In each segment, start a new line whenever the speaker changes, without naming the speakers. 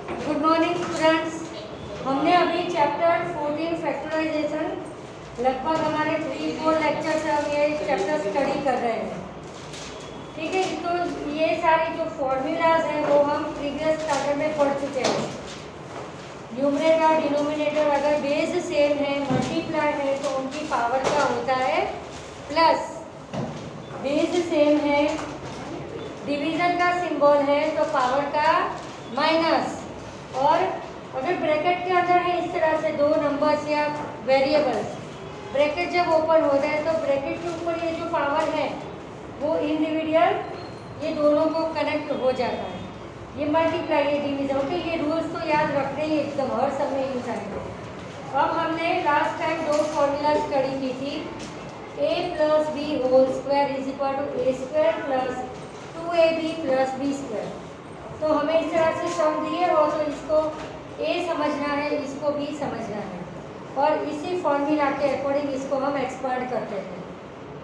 Good morning students. हमने अभी chapter 14 factorisation लगभग हमारे 3-4 लेक्चर से हम ये चैप्टर स्टडी कर रहे हैं। ठीक है, तो ये सारी जो फॉर्मूलाज हैं वो हम प्रीवियस चैप्टर में पढ़ चुके हैं। न्यूमरेटर और डिनोमिनेटर अगर बेस सेम है, मल्टीप्लाई है, तो उनकी पावर क्या होता है प्लस। बेस सेम है, डिवीजन का सिंबल है, तो पावर का माइनस। और अगर ब्रैकेट के अंदर है इस तरह से दो नंबर्स या वेरिएबल्स, ब्रैकेट जब ओपन होता है तो ब्रैकेट के ऊपर ये जो पावर है वो इंडिविजुअल ये दोनों को कनेक्ट हो जाता है। ये मल्टीप्लाई, ये डिवीजन। ओके, ये रूल्स तो याद रखते ही एकदम हर समय यूज आएंगे। अब हमने लास्ट टाइम दो फॉर्मूला स्टडी की थी। a plus b whole square is equal to a square plus 2ab plus b square. तो हमें इस तरह से सम दिए हो तो इसको a समझना है, इसको b समझना है, और इसी फॉर्मूला के अकॉर्डिंग इसको हम एक्सपांड करते हैं।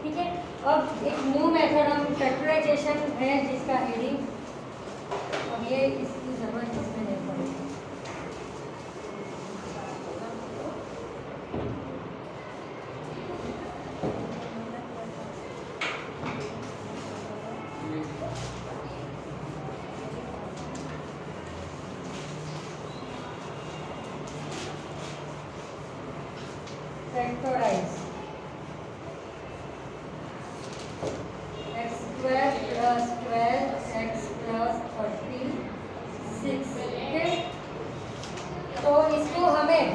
ठीक है, अब एक न्यू मेथड हम फैक्टराइजेशन है जिसका हेडिंग, अब ये इसकी जरूरत इसमें नहीं पड़ेगी। Factorise x square plus 12 x plus 36। Okay, तो इसको हमें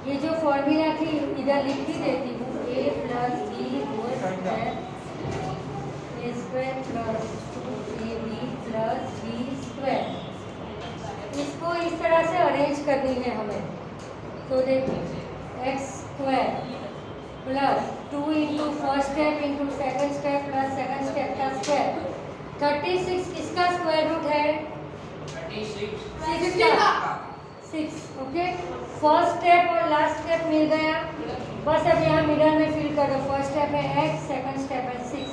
ये जो फॉर्मूला थी इधर लिख ही देती हूँ। a plus b whole square, a square plus 2ab plus b square. इसको इस तरह से अरेंज करनी है हमें। तो देखिए x square plus 2 into first step into second step plus second step का स्क्वायर। 36 किसका स्क्वायर रूट है? 6 का। 6। ओके, फर्स्ट स्टेप और लास्ट स्टेप मिल गया। बस अब यहाँ मिडल में फिल कर दो। फर्स्ट स्टेप है x, सेकंड स्टेप है 6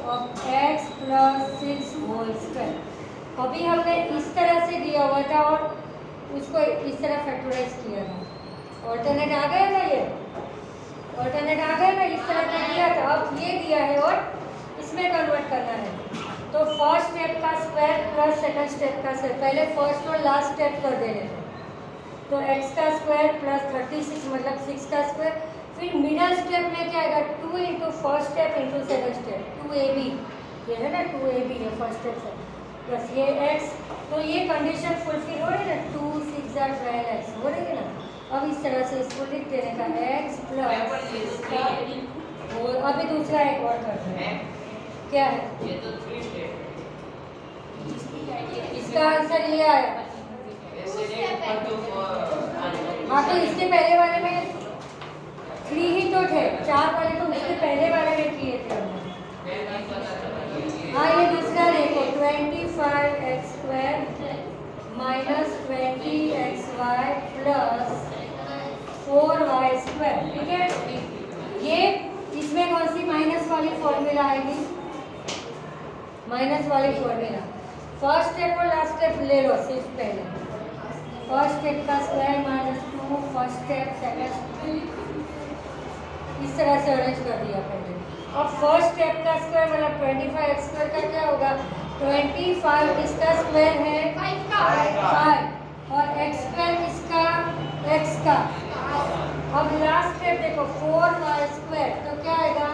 और x प्लस 6 होल स्क्वायर। अभी हमने इस तरह से दिया हुआ था और उसको इस तरह फैक्टराइज किया था। ऑल्टरनेट आ गया ना, ये ऑल्टरनेट आ गया ना, इस तरह का दिया था। अब ये दिया है और इसमें कन्वर्ट करना है। तो फर्स्ट स्टेप का स्क्वायर प्लस सेकंड स्टेप का स्क्वायर, पहले फर्स्ट और लास्ट स्टेप कर देने थे। तो x का स्क्वायर प्लस 36 मतलब 6 का स्क्वायर। फिर मिडल स्टेप में क्या आएगा? 2 into first step into second step, 2ab ये है ना, 2ab है फर्स्ट स्टेप से, प्लस ये x। तो ये कंडीशन फुलफिल हो रही है ना, 2 6 12x हो रही है ना। अब इस तरह से इसको लिख देने का x प्लस का। और अभी दूसरा एक और करना है, क्या है?
ये तो 3 स्टेप।
इसका आंसर ये आया। हाँ, तो इसके पहले वाले में 3 ही तो थे, 4 वाले तो उसके पहले वाले में किए थे हमने। हाँ, ये दूसरा देखो, 25x square minus 20xy plus 4y square. ठीक है, ये इसमें कौन सी माइनस वाली फॉर्मूला आएगी? माइनस वाली फॉर्मूला। फर्स्ट स्टेप और लास्ट स्टेप ले लो सिर्फ पहले। फर्स्ट स्टेप का square minus 2, first step second, इस तरह से अरेंज कर दिया पहले। अब फर्स्ट स्टेप का स्क्वायर मतलब 25x स्क्वायर का क्या होगा? 25 किसका स्क्वायर है? 5 और x स्क्वायर किसका? x का। अब लास्ट स्टेप देखो, 4y स्क्वायर, तो क्या आएगा?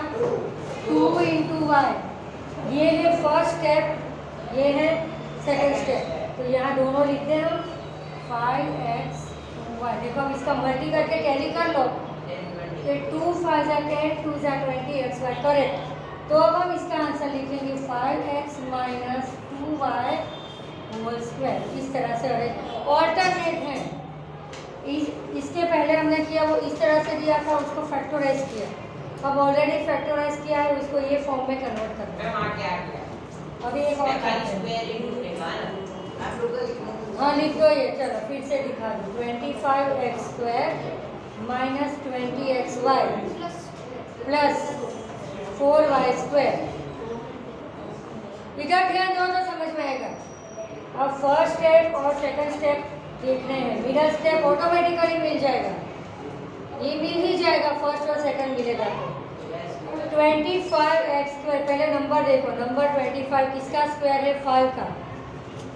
2 इंटू वाई। ये है फर्स्ट स्टेप, ये है सेकंड स्टेप। तो यहाँ दोनों लिखते हैं हम 5x 2y। देखो अब इसका मल्टी करके कैरी कर लो। 2 5 जा 10, 2 जा 20xy, करेक्ट। तो अब हम इसका आंसर लिखेंगे 5x minus 2y whole square. इस तरह से अरेंज। ऑल्टरनेट है, इसके पहले हमने किया वो इस तरह से दिया था, उसको फैक्टराइज किया। अब ऑलरेडी फैक्टराइज किया है, उसको ये फॉर्म में कन्वर्ट करना है। अभी एक और हाँ लिख दो ये, चलो फिर से दिखा दो। 25x square minus 20xy plus 4y square. इधर ध्यान दो तो समझ में आएगा। अब फर्स्ट स्टेप और सेकंड स्टेप देखने हैं। मिडल स्टेप ऑटोमेटिकली मिल जाएगा, ये मिल ही जाएगा, फर्स्ट और सेकंड मिलेगा तो 25x स्क्वायर। पहले नंबर देखो, नंबर 25 किसका स्क्वायर है? 5 का।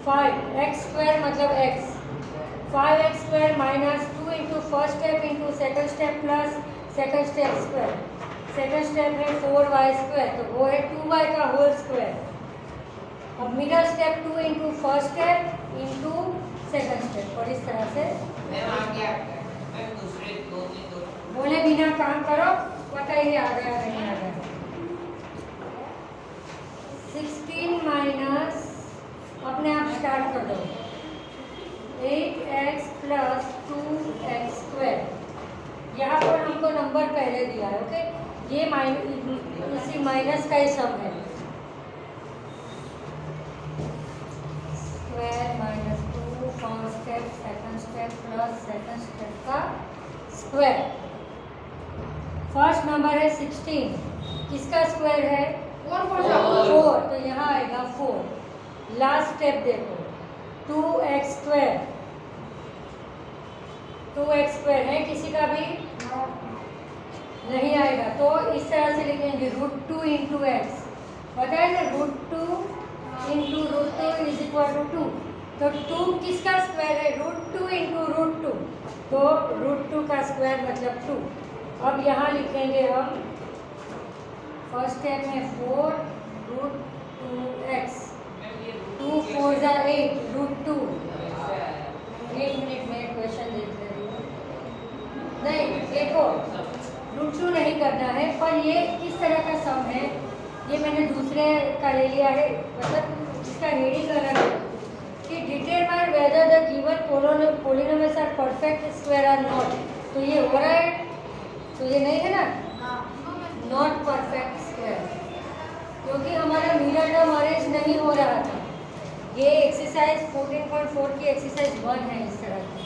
5x स्क्वायर मतलब x, 5x square minus 2 into first step into second step plus second step square. Second step है 4y स्क्वायर, तो वो है 2y का होल स्क्वायर। अब middle step 2 into first step into second step, और इस तरह से बोले बिना काम करो, पता ही आ गया नहीं आ गया। 16 माइनस अपने आप स्टार्ट कर दो, 8x प्लस 2x स्क्वायर। यहाँ पर हमको नंबर पहले दिया है, ओके, ये इसी माइनस का ही सम है। Square minus 2 first step second step plus second step का स्क्वायर। फर्स्ट नंबर है 16, किसका स्क्वायर है? 4, तो यहाँ आएगा 4। लास्ट स्टेप देखो, 2x स्क्वायर, 2x स्क्वायर है किसी का भी? नहीं आएगा, तो इस तरह से लिखेंगे √2 इंटू एक्स। बताए ना, √2 इंटू √2 इज इक्वल टू 2, तो 2 किसका स्क्वायर है? √2 इंटू √2, तो √2 का स्क्वायर मतलब 2। अब यहाँ लिखेंगे हम, फर्स्ट स्टेप में 4 √2x, 2 4 जा 8 √2। एक मिनट में क्वेश्चन देख रही हूँ, नहीं देखो √2 नहीं करना है, पर ये किस तरह का सम है, ये मैंने दूसरे का ले लिया है, मतलब इसका हेडिंग अलग है कि determine whether the given polynomials are perfect square or not. तो ये हो रहा है, तो ये नहीं है ना, नॉट परफेक्ट स्क्वायर, क्योंकि हमारा मिरर टर्म अरेंज नहीं हो रहा था। ये एक्सरसाइज 14.4 की एक्सरसाइज 1 है इस तरह की।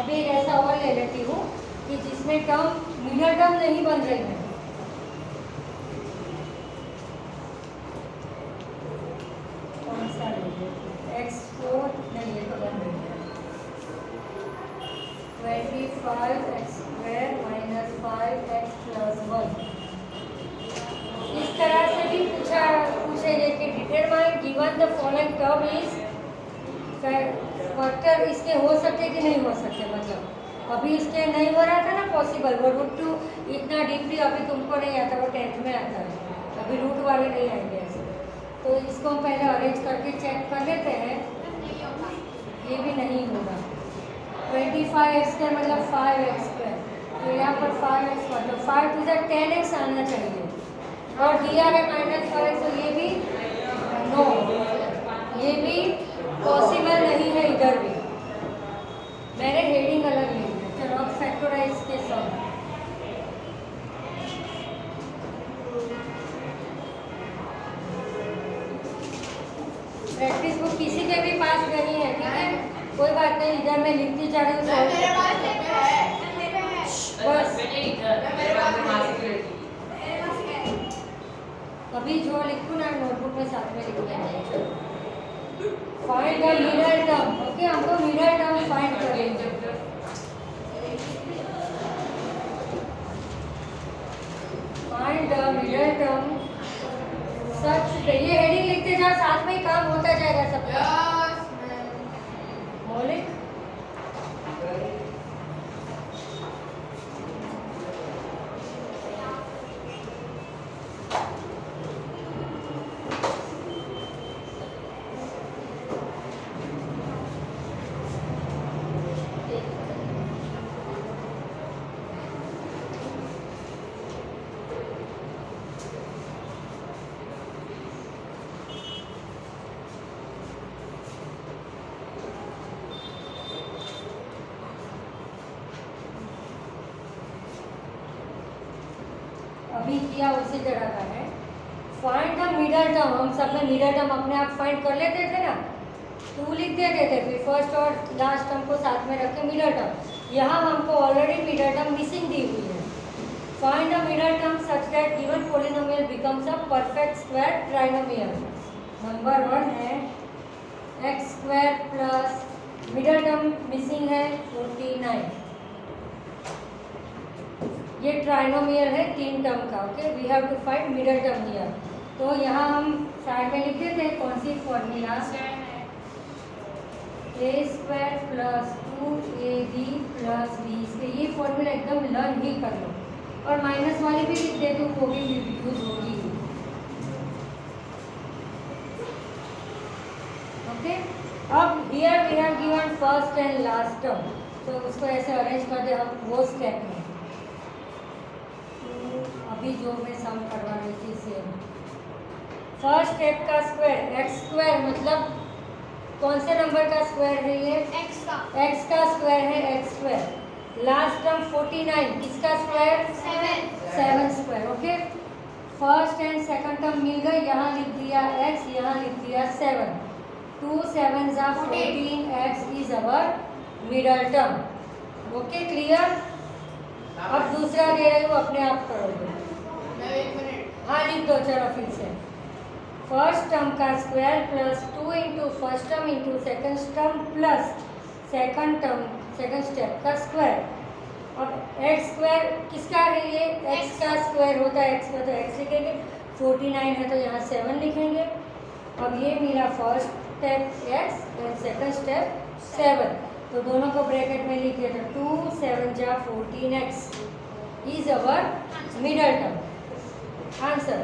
अभी एक ऐसा और ले लेती हूँ कि जिसमें मिरर टर्म नहीं बन रही है। कौन सा ले x4 नहीं, ये तो बन रही है। 25x square minus 5x plus 1। इस तरह से भी पूछेंगे कि determine given the following term is factor, इसके हो सकते कि नहीं हो सकते, मतलब अभी इसके नहीं हो रहा था ना पॉसिबल, वो √2 इतना डीपली अभी तुमको नहीं आता, वो 10th में आता है, अभी रूट वाले नहीं आएंगे ऐसे। तो इसको हम पहले अरेंज करके चेक कर लेते हैं, ये भी नहीं होगा। 25x स्क्वायर मतलब 5x स्क्वायर, तो यहाँ पर 5x मतलब 5 टू 10x आना चाहिए, और दिया है -5x, तो ये भी नो, ये भी पॉसिबल नहीं है इधर भी। मैंने हेडिंग अलग ली है। चलो अब फैक्टराइज के सम, प्रैक्टिस बुक किसी के भी पास नहीं है, ठीक है, कोई बात नहीं, इधर मैं लिखती जा रही हूँ बस। अभी जो लिखूँ ना नोटबुक में साथ में लिख लेंगे। Find the mirror term, okay, हमको मिरर टर्म फाइंड करेंगे। फाइंड द मिरर टर्म सच, ये हेडिंग लिखते जाओ, साथ में ही काम होता जाएगा सबका। मौलिक अभी किया उसी तरह का है। फाइंड द मिडल टर्म, हम सब में मिडल टर्म अपने आप फाइंड कर लेते थे ना, 2 लिख देते थे, फिर फर्स्ट और लास्ट टर्म को साथ में रख के मिडल टर्म। यहाँ हमको ऑलरेडी मिडल टर्म मिसिंग दी हुई है। Find the middle term such that given polynomial becomes a perfect square trinomial. Number 1 है X square plus middle term missing है 49, ये ट्राइनोमियल है 3 टर्म का। Okay, we have to find middle term here. तो यहाँ हम साइड में लिखते थे कौन सी formula, A square plus 2ab plus B. ये फॉर्मूला एकदम लर्न ही कर लो, और माइनस वाली भी लिख दे तो वो भी यूज होगी। ओके, अब here we have given first and last term, तो उसको ऐसे अरेंज कर दे हम वो स्टेप में। अभी जो मैं सम करवा रही थी सेम, फर्स्ट स्टेप का स्क्वायर एक्स स्क्वायर, मतलब कौन से नंबर का स्क्वायर है ये,
एक्स का
स्क्वायर है एक्स स्क्वायर। लास्ट टर्म 49, किसका square, 7 square. Okay, first and second term मिल गए, यहाँ लिख दिया x, यहाँ लिख दिया 7, 2 7 जा 14, x is our middle term. Okay, clear. अब दूसरा दे रही हूँ, अपने आप करोगे। हाँ लिख दो, चलो फिर से। फर्स्ट टर्म का square plus 2 into first term into second term plus second term second step का स्क्वायर। अब एक्स स्क्वायर किसका है, ये एक्स का स्क्वायर होता है, एक्स में तो एक्स लिखेंगे, 49 है तो यहाँ 7 लिखेंगे। अब ये मेरा first step x and second step 7, तो दोनों को ब्रैकेट में लिखे तो 2 7 जा 14x is our middle term answer.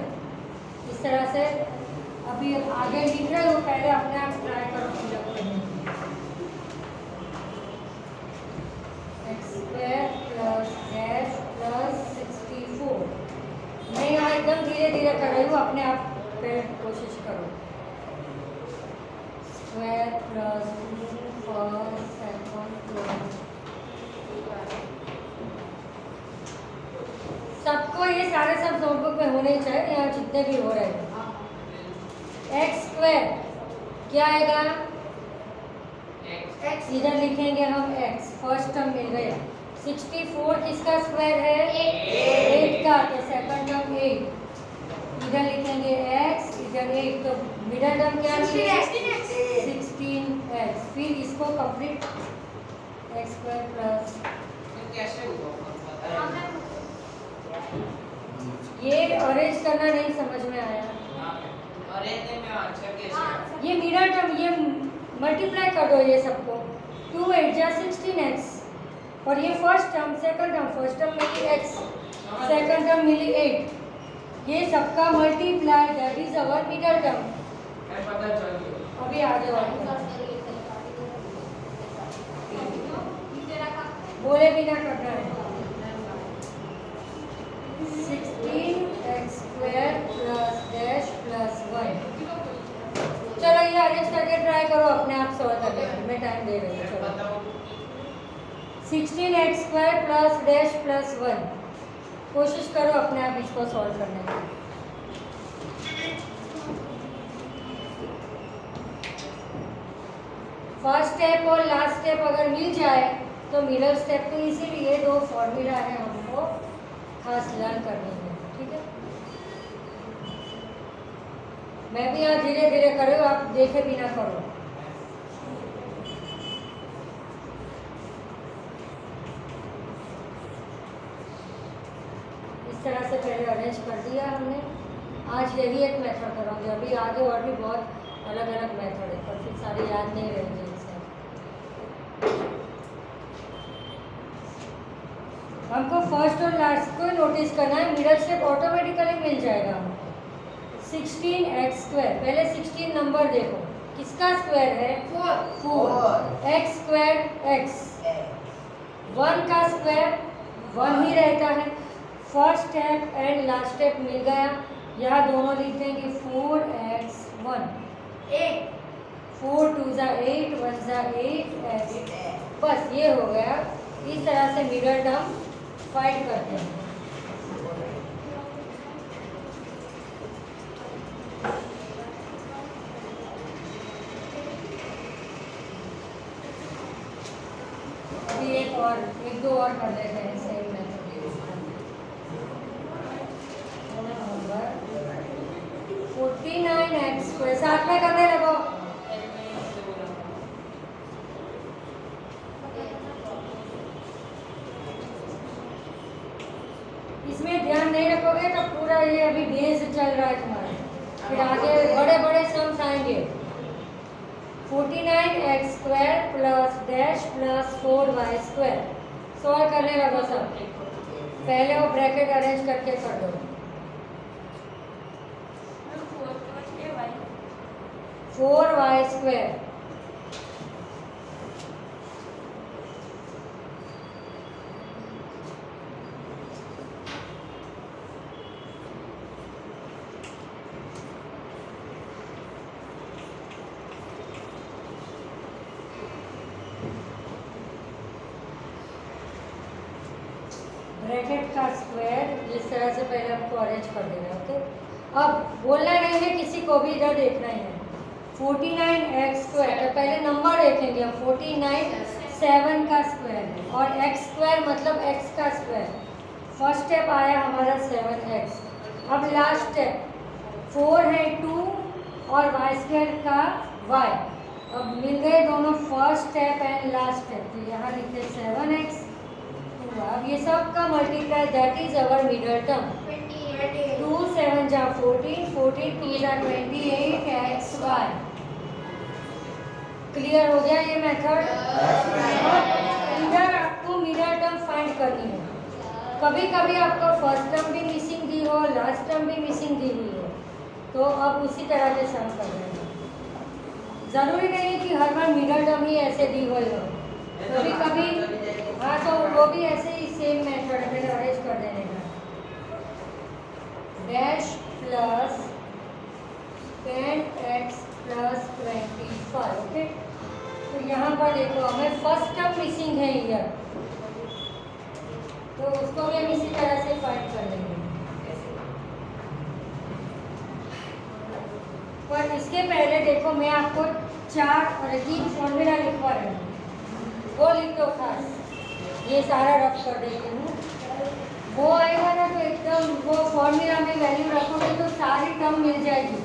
इस तरह से अभी आगे लिख रहे हो, पहले अपने आप ट्राई करो फिलअप करने की। X square plus dash plus 64, मैं यहाँ एकदम धीरे धीरे कर रही हूँ, अपने आप पे कोशिश करो। Square plus first second plus, सबको ये सारे सब नोटबुक में होने चाहिए, यहाँ जितने भी हो रहे हैं। एक्स स्क्वायर क्या आएगा, एक्स इधर लिखेंगे हम x, फर्स्ट टर्म मिल गया। 64 किसका स्क्वायर है, 8 का, तो सेकंड टर्म 8, इधर लिखेंगे x, इधर 8, तो मिडल टर्म क्या है 16x। फिर इसको कंप्लीट एक्स स्क्वायर प्लस, ये अरेंज करना नहीं समझ में आया, ये मिडल टर्म, ये मल्टीप्लाई कर दो ये सबको, 2 8 जा 16x, और ये first term second term, first term मिली x, सेकंड टर्म मिली 8, ये सबका multiply, that is our middle term. अभी आ जाओ, बोले बिना करना है। 16x square plus dash plus 1, चलो ये अरेंज करके ट्राई करो, अपने आप सॉल्व करने की मैं टाइम दे रही हूँ। चलो 16x square plus dash plus 1, कोशिश करो अपने आप इसको सॉल्व करने की। फर्स्ट स्टेप और लास्ट स्टेप अगर मिल जाए तो मिडल स्टेप, तो इसीलिए 2 फॉर्मूला है हमको खास लर्न करनी है, ठीक है। मैं भी यहाँ धीरे धीरे कर रही हूँ, आप देखे बिना करो। इस तरह से पहले अरेंज कर दिया हमने। आज यही एक मेथड करोगे, अभी आगे और भी बहुत अलग अलग मेथड है, पर फिर सारी याद नहीं रहेंगे इससे। हमको फर्स्ट और लास्ट को नोटिस करना है, मिडल स्टेप ऑटोमेटिकली मिल जाएगा हमको। 16x स्क्वायर, पहले 16 नंबर देखो, किसका स्क्वायर है 4, x स्क्वायर x, 1 का स्क्वायर 1 ही रहता है। First step and last step मिल गया, यहाँ दोनों लिख देंगे 4x1, 4 2 जा 8 1 जा 8x, बस ये हो गया। इस तरह से मिडल टर्म फाइंड करते हैं। अभी एक दो और कर लेते हैं सेम मेथड। 49x स्क्वायर साथ में करने लगो, इसमें ध्यान नहीं रखोगे तो पूरा ये अभी बेस चल रहा है तुम्हारा, फिर आगे बड़े बड़े सम्स आएंगे। 49x² plus dash plus 4y²। Solve करने लगो सब, पहले वो ब्रैकेट अरेंज करके कर दो। 4y²। ब्रैकेट का स्क्वायर इस तरह से पहले आपको अरेंज कर देना है। ओके, अब बोलना नहीं है किसी को भी, इधर देखना ही है। 49x², तो पहले नंबर देखेंगे हम। 49 7 का स्क्वायर है और x² मतलब x का स्क्वायर। फर्स्ट स्टेप आया हमारा 7x। अब लास्ट स्टेप 4 है 2 और y² का y। अब मिल गए दोनों first step and last step, तो यहाँ लिखते 7x। अब ये सब का multiply, that is our middle term. 2 7 जा 14, 14 2 जा 28xy। क्लियर हो गया ये मेथड? इधर आपको मिडल टर्म फाइंड करनी है। कभी कभी आपको फर्स्ट टर्म भी मिसिंग दी हो, लास्ट टर्म भी मिसिंग दी हुई हो, तो अब उसी तरह के सम कर रहे हैं। जरूरी नहीं है कि हर बार मिडल टर्म ही ऐसे दी हुई हो, कभी कभी हाँ, तो वो भी ऐसे ही सेम मेथड में अरेंज कर देने का। Dash plus 10x plus 25। Okay, तो यहाँ पर देखो हमें फर्स्ट टर्म मिसिंग है ईयर, तो उसको भी हम इसी तरह से फाइंड कर लेंगे। पर इसके पहले देखो मैं आपको 4 अजीब फॉर्मूला लिखवा रही हूँ, वो लिख दो खास। ये सारा रफ कर देती हूँ, वो आएगा ना तो एकदम वो फॉर्मूला में वैल्यू रखोगे तो सारी टर्म मिल जाएगी।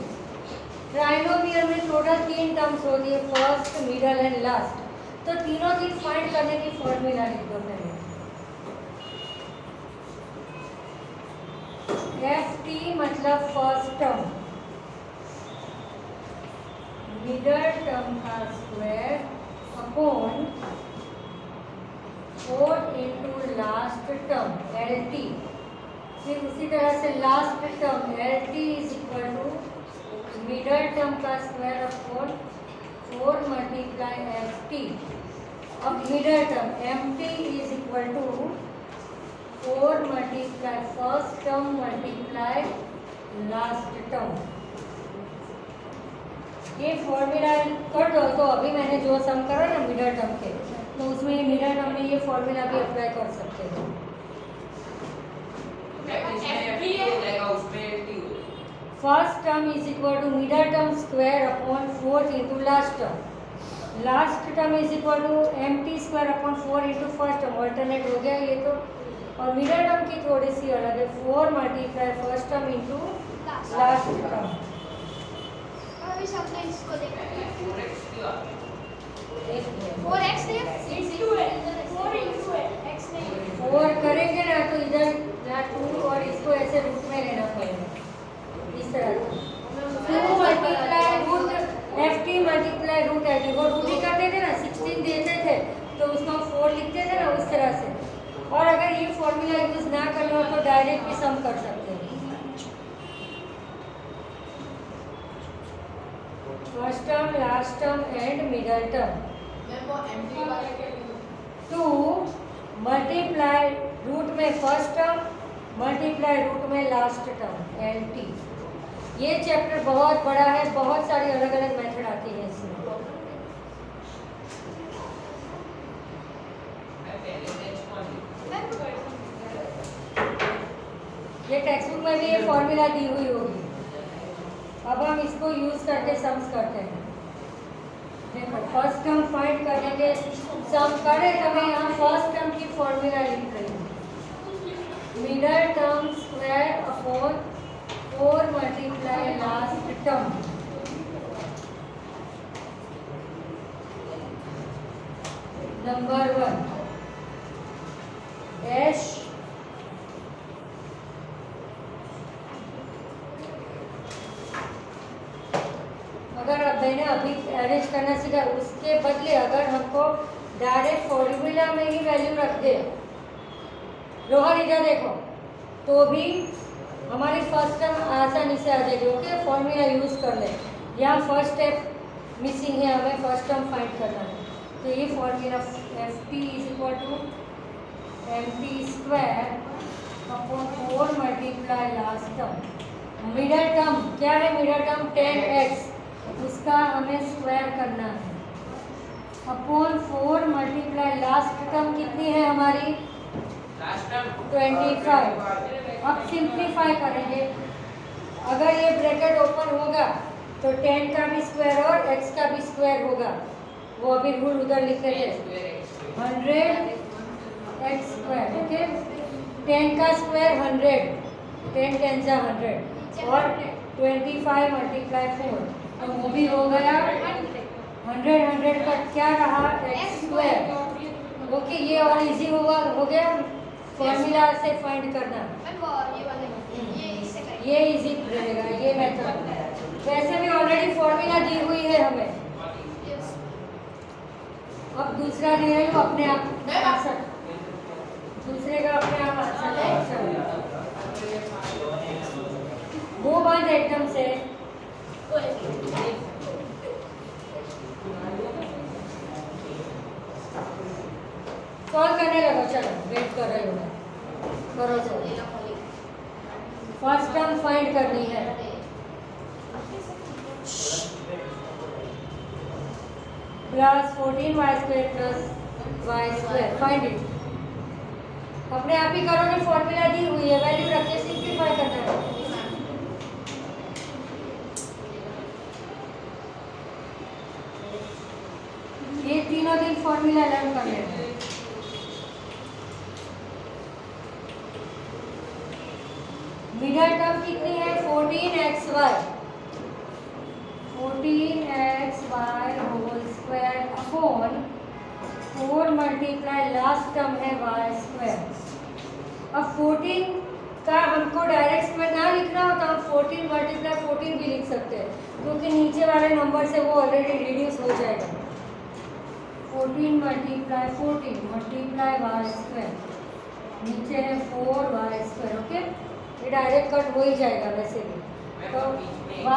ट्राइनोमियल में टोटल 3 टर्म्स होती है, फर्स्ट मिडल एंड लास्ट, तो तीनों चीज फाइंड करने की फॉर्मूला लिख दो पहले। ft मतलब फर्स्ट टर्म, मिडल टर्म का square upon 4 into last term LT। फिर उसी तरह से last term LT is equal to middle term का स्क्वायर अपॉन 4 मल्टीप्लाई FT। अब middle term MT is equal to 4 multiply first term multiply last term. ये formula कर दो, तो अभी मैंने जो सम करा ना मिडल टर्म के, तो उसमें ये मिडल टर्म में ये फॉर्मूला भी अप्लाई कर सकते हो। First term is equal to middle term square upon 4 into last term. Last term is equal to MT square upon 4 into first term. Alternate हो गया ये तो, और मिडल टर्म की थोड़ी सी अलग है, 4 multiply first term into last term.
इसको देखते
4 करेंगे ना तो इधर यहाँ 2 और इसको ऐसे रूट में लेना पड़ेगा, इस तरह 2 multiply root FT multiply root FT। वो रूट ही करते थे ना, 16 देते थे तो उसको 4 लिखते थे ना, उस तरह से। और अगर ये फॉर्मूला यूज ना करना हो तो डायरेक्ट भी सम कर सकते हैं। First term, last term and middle term. 2 multiply root में फर्स्ट टर्म मल्टीप्लाई रूट में लास्ट टर्म LT। ये चैप्टर बहुत बड़ा है, बहुत सारी अलग अलग मेथड आती है इसमें। ये टेक्स्ट बुक में भी ये फॉर्मूला दी हुई होगी। अब हम इसको यूज करके सम्स करते हैं। देखो फर्स्ट टर्म फाइंड करने के सम करें तो मैं यहाँ फर्स्ट टर्म की फॉर्मूला लिख रही हूँ। Middle term square upon 4 multiply last term. Number 1 dash consider, उसके बदले अगर हमको डायरेक्ट फॉर्मूला में ही वैल्यू रख दे, रोहन इधर देखो, तो भी हमारी फर्स्ट टर्म आसानी से आ जाएगी। ओके, फॉर्मूला यूज़ कर ले। यहाँ फर्स्ट स्टेप मिसिंग है, हमें फर्स्ट टर्म फाइंड करना है। तो ये formula F P is equal to M T square upon 4 multiply last term. Middle term क्या है? मिडल टर्म 10x, उसका हमें स्क्वायर करना है अपॉन 4 मल्टीप्लाई लास्ट टर्म कितनी है हमारी? 25। अब सिंप्लीफाई करेंगे। अगर ये ब्रैकेट ओपन होगा तो 10 का भी स्क्वायर और x का भी स्क्वायर होगा। वो अभी रूल उधर लिखे थे, 100x स्क्वायर। ओके, 10 का स्क्वायर 100, 10 10 जा 100 और 25 मल्टीप्लाई 4, तो वो भी हो गया 100। 100 का क्या रहा? x square. ओके, ये और इजी होगा, हो गया फॉर्मूला से फाइंड करना। ये इजी रहेगा ये मेथड। वैसे भी ऑलरेडी फॉर्मूला दी हुई है हमें। अब दूसरा दिया है, वो अपने आप आंसर, दूसरे का अपने आप आंसर वो बात एकदम से सॉल्व करने लगो। चलो, वेट कर रही हूँ, करो। चलो, फर्स्ट टर्म फाइंड करनी है। Plus 14y² plus y², find it. अपने आप ही करोगे, फॉर्मूला दी हुई है, वैल्यू रख के सिंप्लीफाई करना है। ये तीनों दिन फॉर्मूला लर्न कर लेना। मिडल टर्म कितनी है? 14xy, 14xy whole square upon 4 multiply last term है y²। अब 14 का हमको डायरेक्ट में ना लिखना हो तो हम 14 मल्टीप्लाई 14 भी लिख सकते हैं, क्योंकि नीचे वाले नंबर से वो ऑलरेडी रिड्यूस हो जाएगा। 14 मल्टीप्लाई 14 मल्टीप्लाई y², नीचे है 4y²। ओके, ये डायरेक्ट कट हो ही जाएगा वैसे भी। तो y²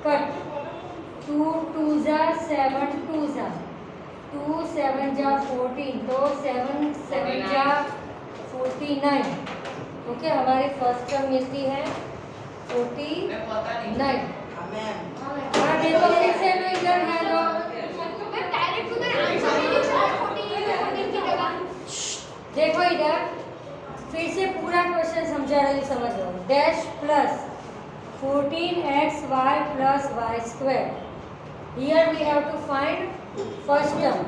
कट, 2 2 जा 7 2 जा 2 7 जा 14, तो 7 7 जा 49। ओके, हमारी फर्स्ट टर्म मिलती है 49। हाँ देखो, मेरे से लो इधर है दो, देखो इधर फिर से पूरा क्वेश्चन समझा रही, समझ लो। Dash plus 14xy plus y²। Here we have to find first term.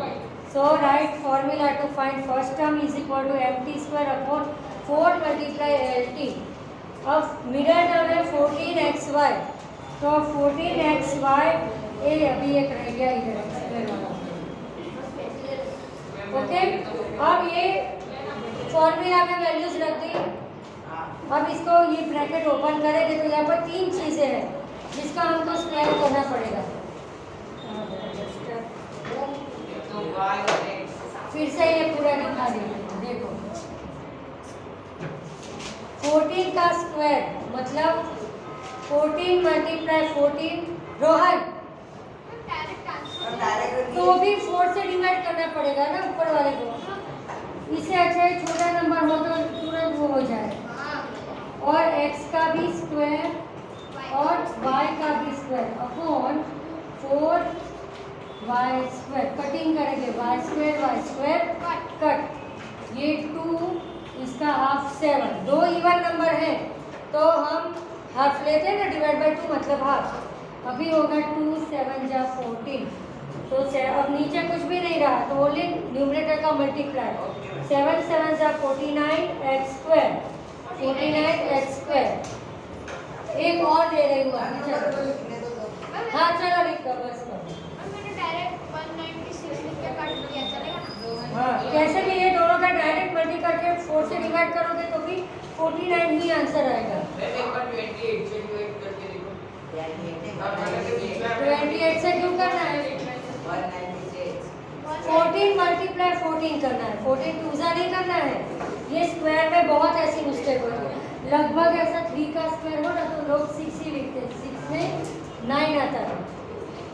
So write formula to find first term is equal to mt square upon 4 multiply lt. अब मिडल टर्म है 14xy, तो 14xy अभी एक रह गया इधर वाला। Okay, अब ये फॉर्मूला में वैल्यूज रख दी। अब इसको ये ब्रैकेट ओपन करेंगे तो यहाँ पर 3 चीज़ें हैं जिसका हमको स्क्वायर करना पड़ेगा। फिर से ये पूरा दिखा देंगे, देखो 14 का स्क्वायर मतलब 14 मल्टीप्लाई 14। रोहन, तो भी 4 से डिवाइड करना पड़ेगा ना ऊपर वाले को। इससे अच्छा है छोटा नंबर हो तो तुरंत वो हो जाए। और x का भी स्क्वायर और y का भी स्क्वायर अपॉन 4y²। कटिंग करेंगे, y² कट, ये 2, इसका हाफ 7। 2 इवन नंबर है तो हम हाफ लेते हैं ना, डिवाइड बाय 2 मतलब हाफ। अभी होगा 2 7 जा 14, तो अब नीचे कुछ भी नहीं रहा, तो ओनली न्यूमरेटर का मल्टीप्लाई। 7 7 जा 49x², 49x²। एक और दे रही हूँ, हाँ चलो लिख दो बस।
मैंने डायरेक्ट 196 लिख के काट दिया, चलेगा?
हाँ, कैसे भी ये दोनों का डायरेक्ट मल्टी करके 4 से डिवाइड करोगे तो भी 49 ही आंसर आएगा।
मैं एक बार 28 से डिवाइड करके देखो।
28 से क्यों करना है? 14 मल्टीप्लाई 14 करना है, 14 टूजा नहीं करना है। ये स्क्वायर में बहुत ऐसी मिस्टेक होती है, लगभग ऐसा 3 का स्क्वायर हो ना तो लोग 6 ही लिखते हैं, 6 में 9 आता है।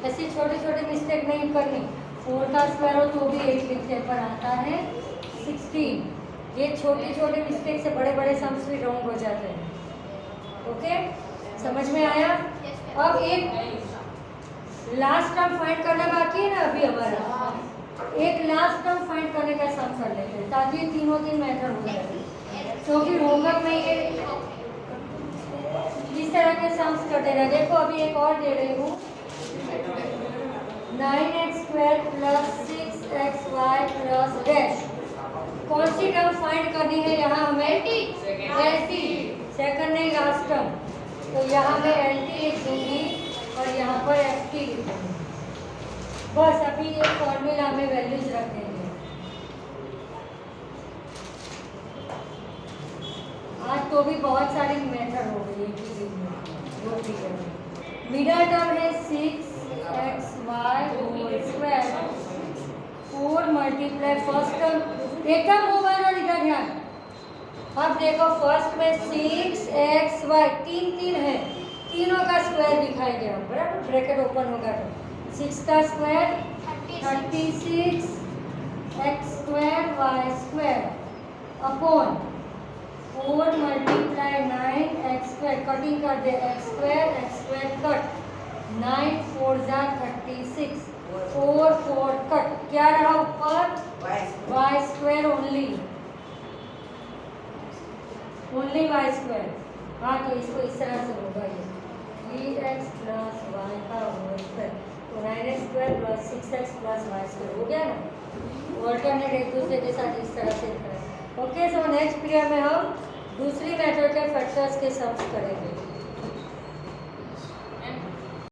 ऐसी छोटी छोटी मिस्टेक नहीं करनी। 4 का स्क्वायर हो तो भी 8 लिखते हैं, पर आता है 16। ये छोटी छोटी मिस्टेक से बड़े बड़े सम्स भी रॉन्ग हो जाते हैं। ओके, समझ में आया? अब एक लास्ट टर्म फाइंड करना बाकी है ना अभी हमारा। एक लास्ट टर्म फाइंड करने का सम कर लेते हैं ताकि तीनों तीन मेथड हो जाए। क्योंकि होमवर्क में ये इस तरह के सम्स कर देना। देखो अभी एक और दे रही हूँ, 9x² + 6xy + डैश। कौन सी टर्म फाइंड करनी है यहाँ हमें? LT। सेकंड नहीं, लास्ट टर्म। तो यहाँ मैं LT लिख दूंगी और यहाँ पर FT लिख दूंगी। बस अभी ये फॉर्मूला में वैल्यूज रख देंगे। आज तो भी बहुत सारी मेथड हो गई है। मिडल टर्म है 6xy² 4 मल्टीप्लाई फर्स्ट टर्म। एकदम मोबाइल और इधर ध्यान। अब देखो फर्स्ट में 6xy 3 है, तीनों का स्क्वायर दिखाएंगे हम, बराबर? ब्रैकेट ओपन होगा तो 6 का square 36 x² y² upon 4 multiply 9 x²। Cutting कर दे x² कट, 9 4 जा 36, 4 4 कट, क्या रहा ऊपर? y² only y²। हाँ तो इसको इस तरह से होगा ये 3x + y का होल स्क्वायर, तो 9x² + 6x + y² हो गया ना। ऑल्टरनेट एक दूसरे के साथ इस तरह से करें। ओके, सो नेक्स्ट पीरियड में हम दूसरी मेथड के फैक्टर्स के सम्स करेंगे।